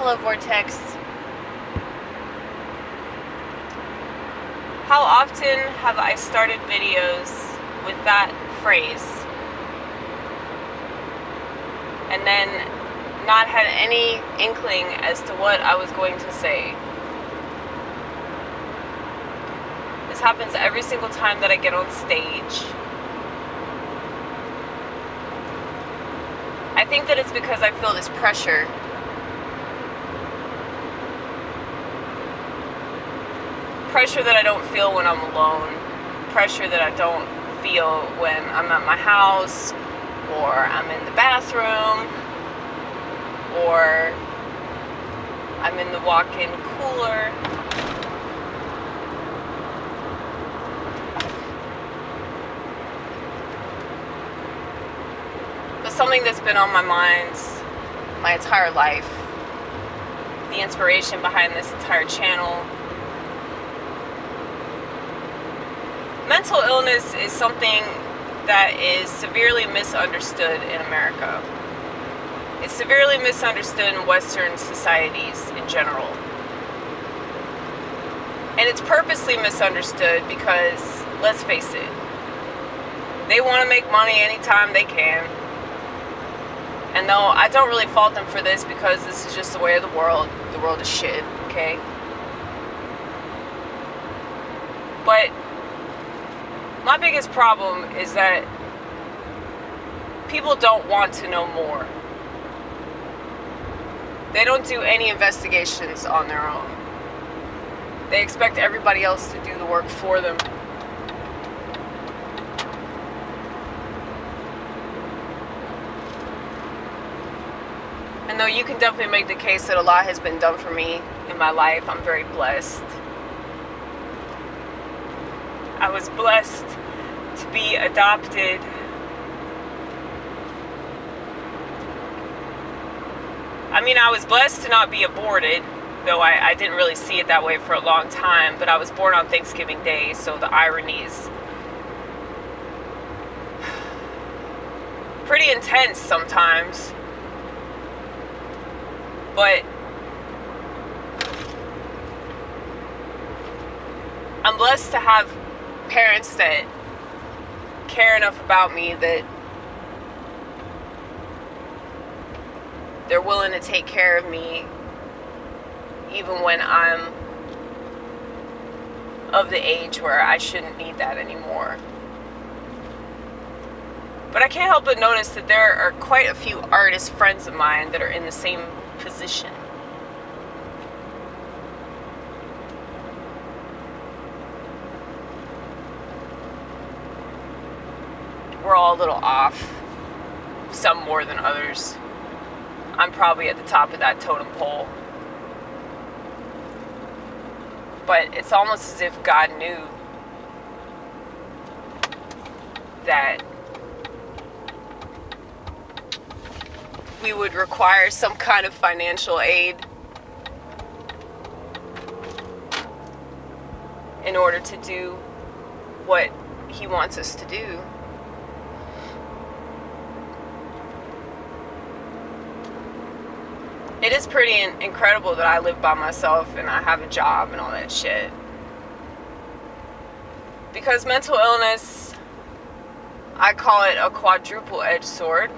Hello, Vortex. How often have I started videos with that phrase and then not had any inkling as to what I was going to say? This happens every single time that I get on stage. I think that it's because I feel this pressure. Pressure that I don't feel when I'm alone. Pressure that I don't feel when I'm at my house, or I'm in the bathroom, or I'm in the walk-in cooler. But something that's been on my mind my entire life, the inspiration behind this entire channel. Mental illness is something that is severely misunderstood in America. It's severely misunderstood in Western societies in general. And it's purposely misunderstood because, let's face it, they want to make money anytime they can. And though I don't really fault them for this, because this is just the way of the world is shit, okay? But my biggest problem is that people don't want to know more. They don't do any investigations on their own. They expect everybody else to do the work for them. And though you can definitely make the case that a lot has been done for me in my life, I'm very blessed. I was blessed to be adopted. I mean, I was blessed to not be aborted, though I didn't really see it that way for a long time, but I was born on Thanksgiving Day, so the irony's pretty intense sometimes. But I'm blessed to have parents that care enough about me that they're willing to take care of me even when I'm of the age where I shouldn't need that anymore. But I can't help but notice that there are quite a few artist friends of mine that are in the same position. We're all a little off, some more than others. I'm probably at the top of that totem pole. But it's almost as if God knew that we would require some kind of financial aid in order to do what He wants us to do. It is pretty incredible that I live by myself and I have a job and all that shit. Because mental illness, I call it a quadruple edged sword.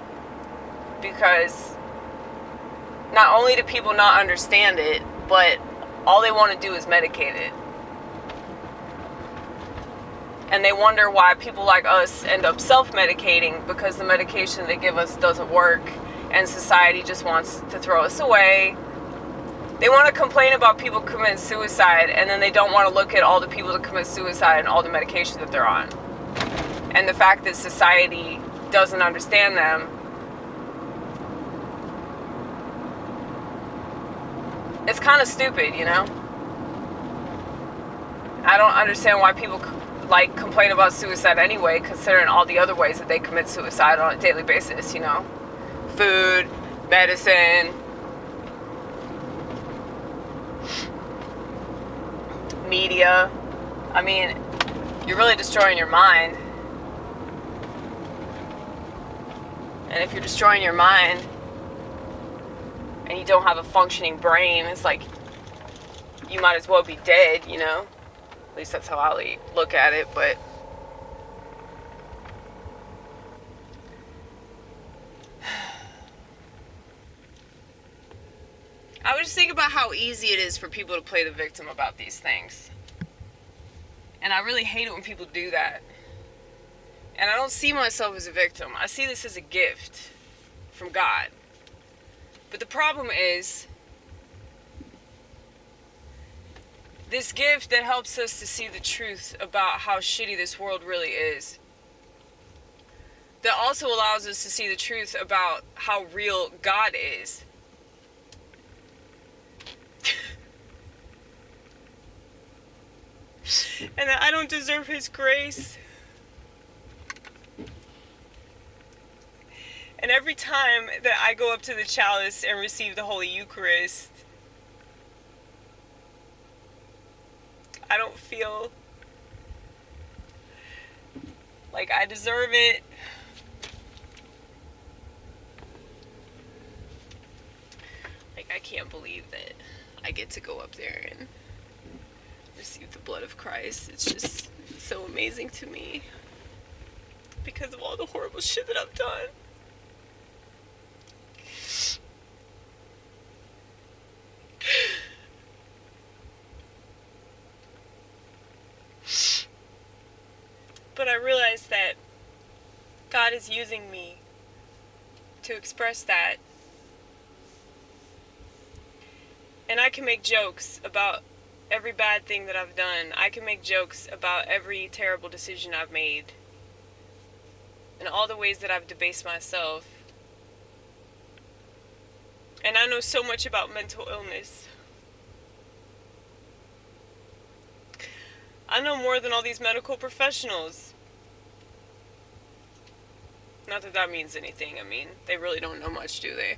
Because not only do people not understand it, but all they want to do is medicate it. And they wonder why people like us end up self-medicating, because the medication they give us doesn't work. And society just wants to throw us away. They want to complain about people committing suicide, and then they don't want to look at all the people that commit suicide and all the medication that they're on. And the fact that society doesn't understand them. It's kind of stupid, you know? I don't understand why people complain about suicide anyway, considering all the other ways that they commit suicide on a daily basis, you know? Food, medicine, media. I mean, you're really destroying your mind. And if you're destroying your mind and you don't have a functioning brain, it's like you might as well be dead, you know? At least that's how I look at it, but I was just thinking about how easy it is for people to play the victim about these things. And I really hate it when people do that. And I don't see myself as a victim. I see this as a gift from God. But the problem is, this gift that helps us to see the truth about how shitty this world really is, that also allows us to see the truth about how real God is. And that I don't deserve His grace. And every time that I go up to the chalice and receive the Holy Eucharist, I don't feel like I deserve it. Like, I can't believe that I get to go up there and receive the blood of Christ. It's just so amazing to me because of all the horrible shit that I've done. But I realize that God is using me to express that. And I can make jokes about every bad thing that I've done. I can make jokes about every terrible decision I've made. And all the ways that I've debased myself. And I know so much about mental illness. I know more than all these medical professionals. Not that that means anything. I mean, they really don't know much, do they?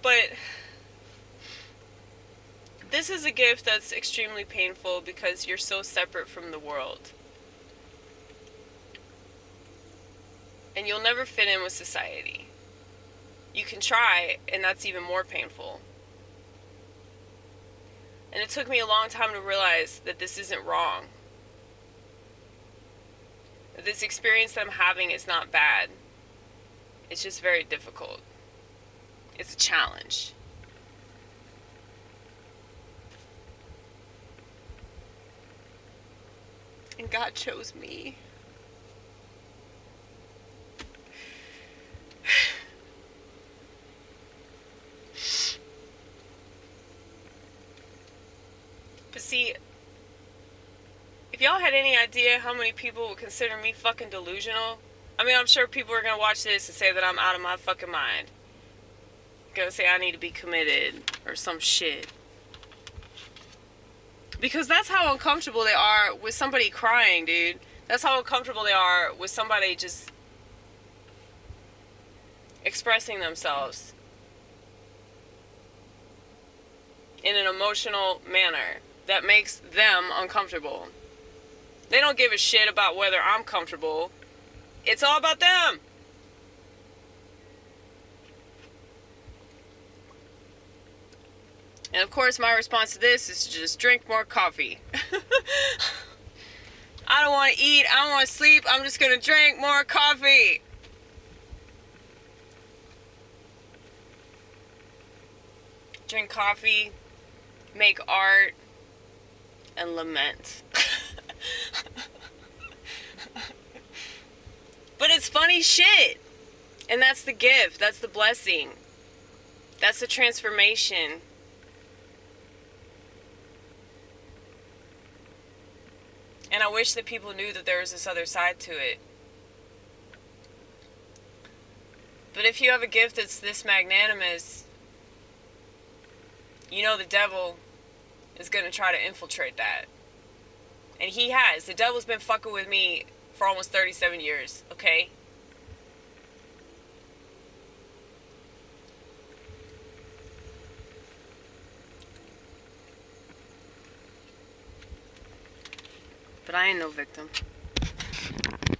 But this is a gift that's extremely painful because you're so separate from the world. And you'll never fit in with society. You can try, and that's even more painful. And it took me a long time to realize that this isn't wrong. That this experience that I'm having is not bad. It's just very difficult. It's a challenge. And God chose me. But see, if y'all had any idea how many people would consider me fucking delusional, I mean, I'm sure people are gonna watch this and say that I'm out of my fucking mind. Gonna say I need to be committed or some shit. Because that's how uncomfortable they are with somebody crying, dude. That's how uncomfortable they are with somebody just expressing themselves in an emotional manner that makes them uncomfortable. They don't give a shit about whether I'm comfortable. It's all about them. And of course, my response to this is to just drink more coffee. I don't want to eat. I don't want to sleep. I'm just going to drink more coffee. Drink coffee, make art, and lament. But it's funny shit. And that's the gift. That's the blessing. That's the transformation. And I wish that people knew that there was this other side to it. But if you have a gift that's this magnanimous, you know the devil is going to try to infiltrate that. And he has. The devil's been fucking with me for almost 37 years, okay? But I ain't no victim.